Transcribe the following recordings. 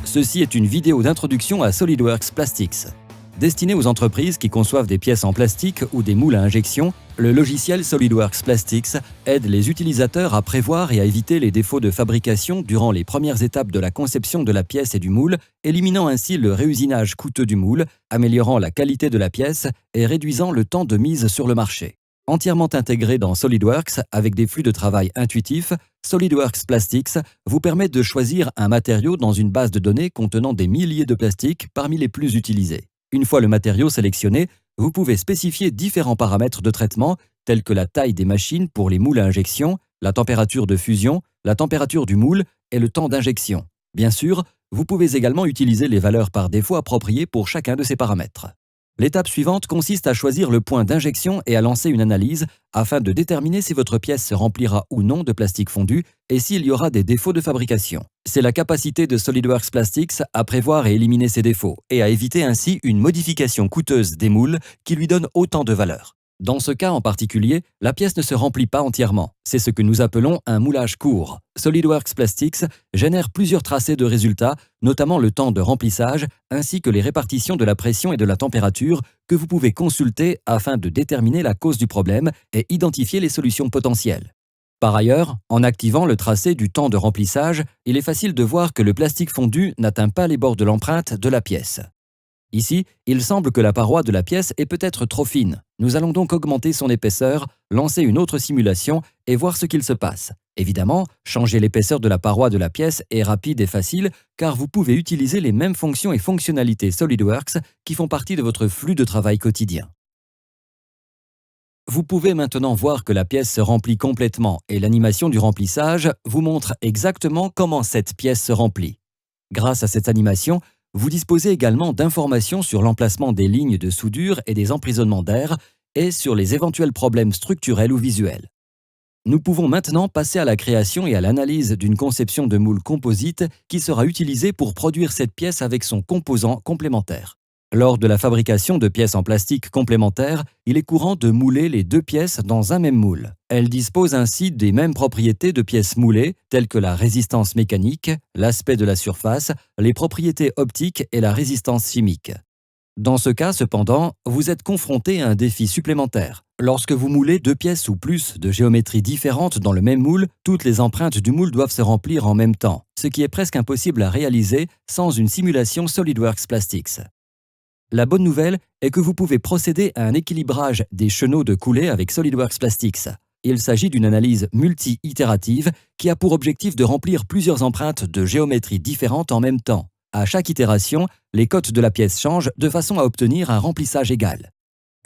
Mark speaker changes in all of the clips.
Speaker 1: Ceci est une vidéo d'introduction à SolidWorks Plastics. Destinée aux entreprises qui conçoivent des pièces en plastique ou des moules à injection, le logiciel SolidWorks Plastics aide les utilisateurs à prévoir et à éviter les défauts de fabrication durant les premières étapes de la conception de la pièce et du moule, éliminant ainsi le réusinage coûteux du moule, améliorant la qualité de la pièce et réduisant le temps de mise sur le marché. Entièrement intégré dans SolidWorks avec des flux de travail intuitifs, SolidWorks Plastics vous permet de choisir un matériau dans une base de données contenant des milliers de plastiques parmi les plus utilisés. Une fois le matériau sélectionné, vous pouvez spécifier différents paramètres de traitement tels que la taille des machines pour les moules à injection, la température de fusion, la température du moule et le temps d'injection. Bien sûr, vous pouvez également utiliser les valeurs par défaut appropriées pour chacun de ces paramètres. L'étape suivante consiste à choisir le point d'injection et à lancer une analyse afin de déterminer si votre pièce se remplira ou non de plastique fondu et s'il y aura des défauts de fabrication. C'est la capacité de SolidWorks Plastics à prévoir et éliminer ces défauts et à éviter ainsi une modification coûteuse des moules qui lui donne autant de valeur. Dans ce cas en particulier, la pièce ne se remplit pas entièrement. C'est ce que nous appelons un moulage court. SolidWorks Plastics génère plusieurs tracés de résultats, notamment le temps de remplissage, ainsi que les répartitions de la pression et de la température que vous pouvez consulter afin de déterminer la cause du problème et identifier les solutions potentielles. Par ailleurs, en activant le tracé du temps de remplissage, il est facile de voir que le plastique fondu n'atteint pas les bords de l'empreinte de la pièce. Ici, il semble que la paroi de la pièce est peut-être trop fine. Nous allons donc augmenter son épaisseur, lancer une autre simulation et voir ce qu'il se passe. Évidemment, changer l'épaisseur de la paroi de la pièce est rapide et facile car vous pouvez utiliser les mêmes fonctions et fonctionnalités SolidWorks qui font partie de votre flux de travail quotidien. Vous pouvez maintenant voir que la pièce se remplit complètement et l'animation du remplissage vous montre exactement comment cette pièce se remplit. Grâce à cette animation, vous disposez également d'informations sur l'emplacement des lignes de soudure et des emprisonnements d'air et sur les éventuels problèmes structurels ou visuels. Nous pouvons maintenant passer à la création et à l'analyse d'une conception de moule composite qui sera utilisée pour produire cette pièce avec son composant complémentaire. Lors de la fabrication de pièces en plastique complémentaires, il est courant de mouler les deux pièces dans un même moule. Elles disposent ainsi des mêmes propriétés de pièces moulées, telles que la résistance mécanique, l'aspect de la surface, les propriétés optiques et la résistance chimique. Dans ce cas, cependant, vous êtes confronté à un défi supplémentaire. Lorsque vous moulez deux pièces ou plus de géométries différentes dans le même moule, toutes les empreintes du moule doivent se remplir en même temps, ce qui est presque impossible à réaliser sans une simulation SolidWorks Plastics. La bonne nouvelle est que vous pouvez procéder à un équilibrage des chenaux de coulée avec SolidWorks Plastics. Il s'agit d'une analyse multi-itérative qui a pour objectif de remplir plusieurs empreintes de géométrie différentes en même temps. À chaque itération, les cotes de la pièce changent de façon à obtenir un remplissage égal.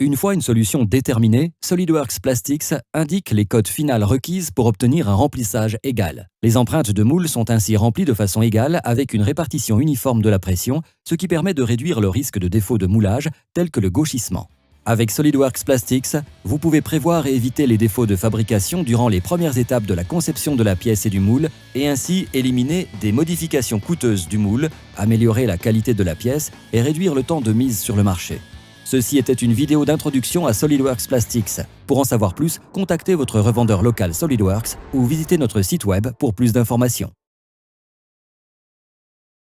Speaker 1: Une fois une solution déterminée, SolidWorks Plastics indique les cotes finales requises pour obtenir un remplissage égal. Les empreintes de moule sont ainsi remplies de façon égale avec une répartition uniforme de la pression, ce qui permet de réduire le risque de défaut de moulage tel que le gauchissement. Avec SolidWorks Plastics, vous pouvez prévoir et éviter les défauts de fabrication durant les premières étapes de la conception de la pièce et du moule et ainsi éliminer des modifications coûteuses du moule, améliorer la qualité de la pièce et réduire le temps de mise sur le marché. Ceci était une vidéo d'introduction à SolidWorks Plastics. Pour en savoir plus, contactez votre revendeur local SolidWorks ou visitez notre site web pour plus d'informations.